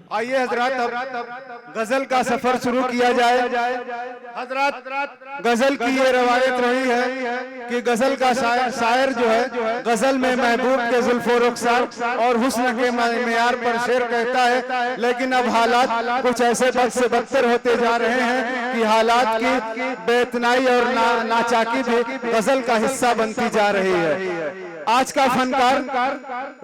आइए हजरत अब गजल का सफर शुरू किया जाए। हजरत गजल की ये रवायत रही है कि गजल का शायर जो है गजल में महबूब के जुल्फो रुखसार और हुस्न के मेयार पर शेर कहता है, लेकिन अब हालात कुछ ऐसे बद से बदतर होते जा रहे हैं कि हालात की बेइतनाई और नाचाकी भी गजल का हिस्सा बनती जा रही है। आज का फनकार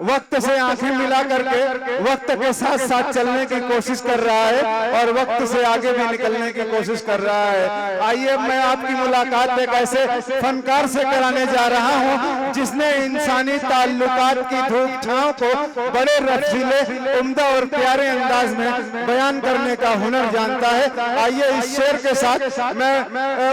वक्त से आंखें मिला करके वक्त के साथ साथ चलने की कोशिश कर रहा है और वक्त से आगे भी निकलने की कोशिश कर रहा है। आइए मैं आपकी मुलाकात एक ऐसे फनकार से कराने जा रहा हूं जिसने इंसानी ताल्लुकात की धूप छांव को बड़े रसीले, उम्दा और प्यारे अंदाज में बयान करने का हुनर जानता है। आइए इस शेर के साथ मैं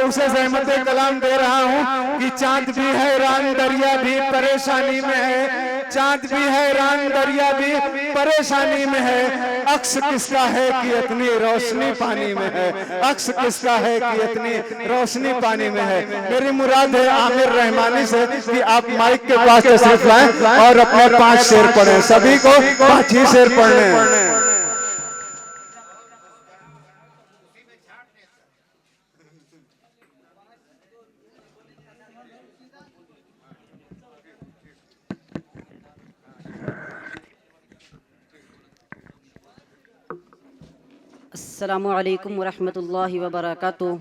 उसे ज़हमत कलाम दे रहा हूं कि चांद भी हैरान दरिया भी परेशानी में है, चांद भी हैरान दरिया भी परेशानी में है, अक्स किसका है कि इतनी रोशनी पानी में है, अक्स किसका है कि इतनी रोशनी पानी में है। मेरी मुराद है आमिर रहमानी से कि आप माइक के पास तशरीफ लाएं और अपने 5 शेर पढ़ें। सभी को 5 ही शेर पढ़ने हैं। अस्सलामुअलैकुम वरहमतुल्लाहि वबरकातुहू।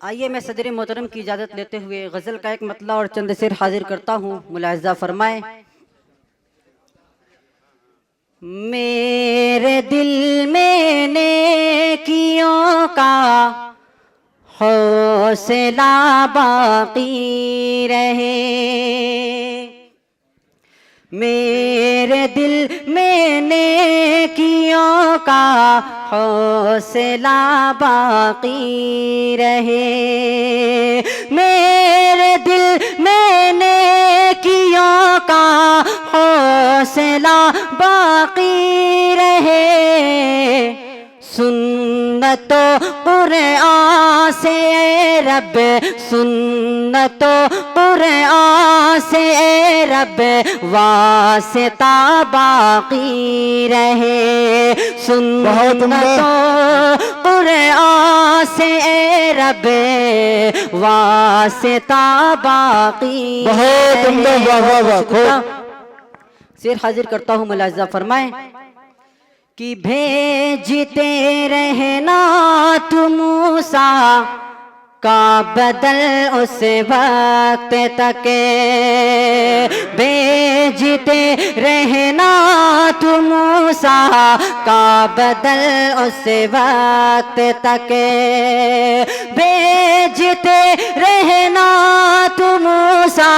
आइए मैं सदर मोहतरम की इजाज़त लेते हुए गज़ल का एक मतला और चंद शेर हाजिर करता हूँ, मुलाहिज़ा फरमाएं। मेरे दिल में नेकियों का हौसला बाकी रहे, मेरे दिल में नेकियों का हौसला बाकी रहे, मेरे दिल में नेकियों का हौसला बाकी रहे। सुन्नतो कुरआन से रब, सुन्नतो कुरआन से रब वास्ता बाकी रहे, सुन्नतो कुरआन से रब वास्ता बाकी। बहुत उम्दा, वाह वाह वाह। शेर हाजिर करता हूँ, मुलाहिज़ा फरमाएं कि भेजते रहना तू मूसा का बदल उस वक्त तक, भेजते रहना तू मूसा का बदल उस वक्त तक, भेजते रहना तू मूसा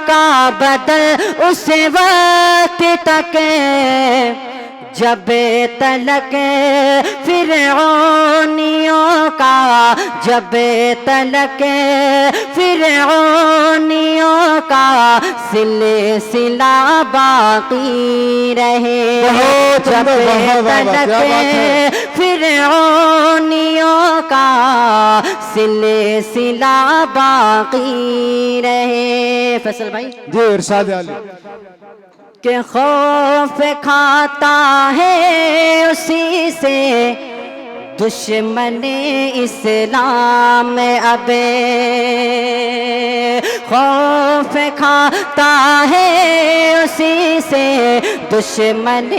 का बदल उस वक्त तक, जब तलक फिरौनियों का, जब तलक फिरौनियों का सिलसिला बाकी रहे, जब तलक फिरौनियों का सिलसिला बाकी रहे। फैसल भाई जी इरशाद आली के खौफ खाता है उसी से दुश्मन इस्लाम अब, खौफ खाता है उसी से दुश्मन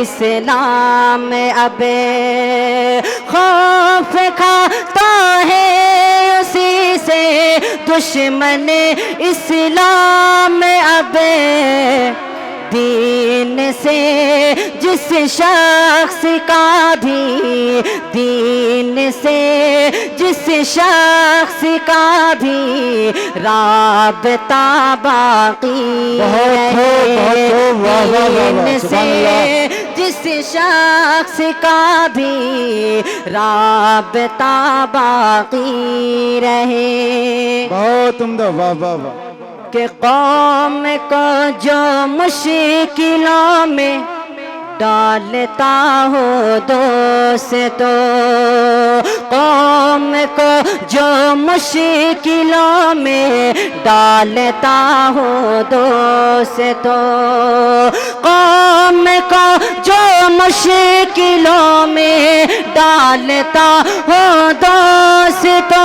इस्लाम अब, खौफ खाता है उसी से दुश्मन इस्लाम अब। दीन से जिस शख्स का भी, दीन से जिस शख्स का भी राबता बाकी रहे, दीन से जिस शख्स का भी राबता बाकी रहे। बहुत उम्दा, वाह वाह वाह। कि कौम को जो मुश्किलों में डालता हो दोस्तों, कौम को जो मुश्किलों में डालता हो दोस्तों, कौम को जो मुश्किलों में डालता हूँ दोस्तों,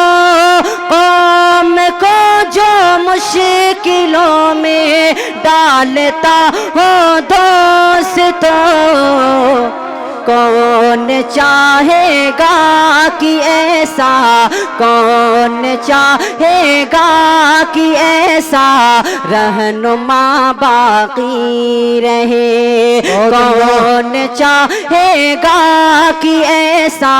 कौम को जो मुश्किलों में डालता हूँ दोस्तों, कौन चाहेगा कि ऐसा, कौन चाहेगा कि ऐसा रहनुमा बाकी रहे, कौन चाहेगा कि ऐसा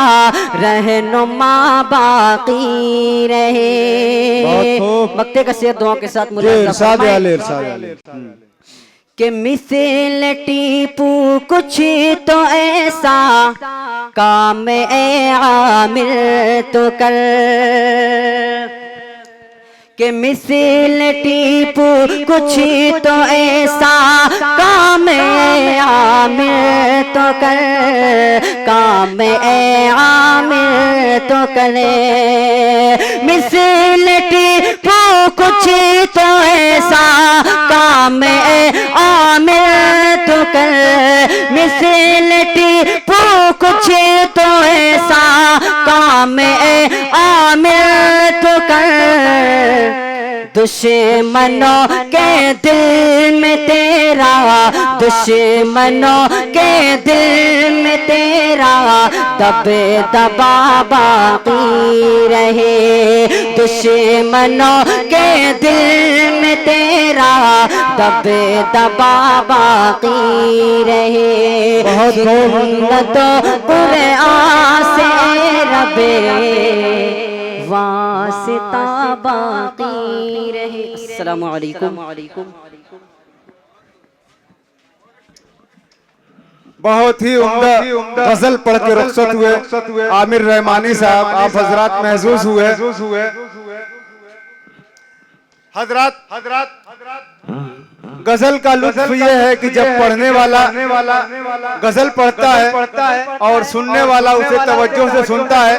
रहनुमा बाकी रहे। मक्ते का शेर दुआ के साथ मुझे कि मिसल टीपू कुछ तो ऐसा काम ए आमिर तो कर, कि मिसल टीपू कुछ तो ऐसा काम ए आमिर तो कर, काम ए आमिर तो करे। मिसल टीपू कुछ तो ऐसा काम ए आमिर तो कर, मिसल टीपू कुछ तो ऐसा काम ए आमिर तो कर। दुश्मनों के दिल में तेरा, दुश्मनों के दिल में तेरा दबे दबा बाकी रहे, दुश्मनों के दिल में तेरा दबे दबा बाकी रहे। तो पूरे आसे रबे वास्ता बाकी रहे। अस्सलामु अलैकुम। बहुत ही उम्दा गजल पढ़ के रुखसत हुए आमिर रहमानी साहब, आप हजरात महसूस हुए। हजरात गजल का लुत्फ ये है कि जब पढ़ने वाला गजल पढ़ता है और सुनने वाला उसे तवज्जो से सुनता है,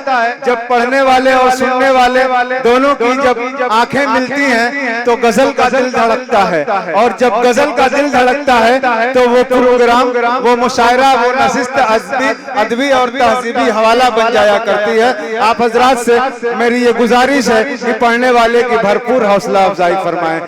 जब पढ़ने वाले और सुनने वाले दोनों की जब आंखें मिलती हैं तो गजल का दिल धड़कता है, और जब गजल का दिल धड़कता है तो वो प्रोग्राम, वो मुशायरा, वो नशिस्त अदबी और तहजीबी हवाला बन जाया करती है। आप हजरात से मेरी ये गुजारिश है कि पढ़ने वाले की भरपूर हौसला अफजाई फरमाएं।